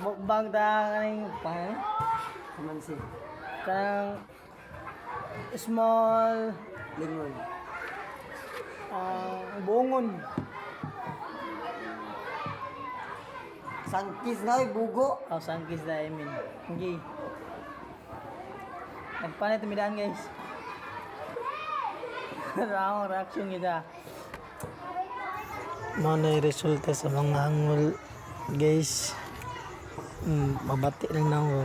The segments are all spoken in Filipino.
mukbang ta kaning pang Kamansi. kanang small Lingon. bungon. Sangkis na bugo. Sangkis na I mean. Okay. Nagpanay tumidaan guys. Ramang reaction kita. Mo na resulta sa mga hangul guys. Mabati lang na ako.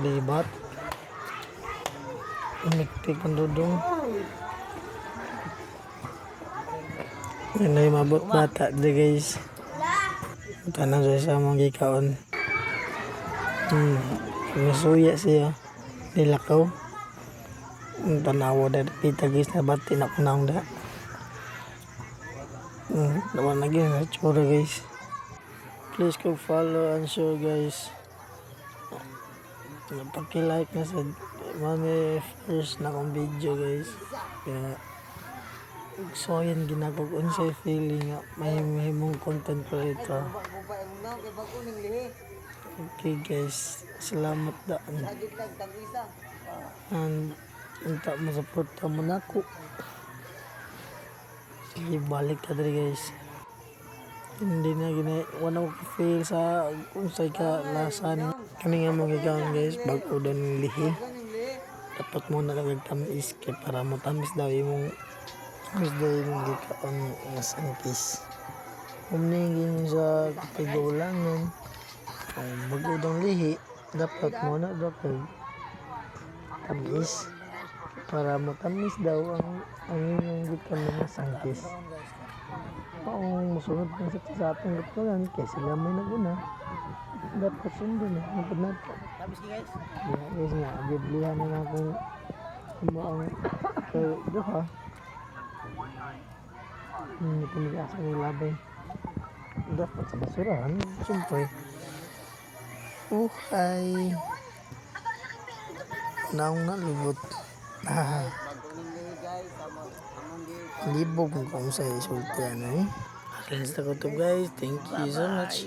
Libat. Uniktik ang dudong. Yan ay mabot bata di guys. Tanang sa mong gikaon. Nasuya siya. Nilakaw. Tanawa dahil pita guys na bati na kunang da. Naman lagi na tsura guys. Please go follow and share guys. Paki-like na sa mami first na kong video guys. Kaya so yan ginagawa sa feeling nga may mong content pa ito. Okay guys, salamat daan. And unta mo suporta mo na ako. Sige, balik ka dali guys. Hindi na wala ko feel sa kung sa'y ka lasan. Kani nga mga gagawin guys, bago doon ng lihi. Dapat muna lang tamis kaya para mo tamis daw yung gikaon nga sangkis. Umningin sa katigulangan. Bago doon lihi, dapat muna dapat tamis. Para matamis daw ang inyong gikaon nga sangkis. Musunod ng sa atong gitwagan kaya sila may naguna dapat sundo na napad na ito tapos guys guys nga biblihan na akong ang duha pumigasa ng labay dapat sa basurahan siyempre uhay naong nalubot libog kung sa isulti ano eh. Friends na ko to guys. Thank you so much.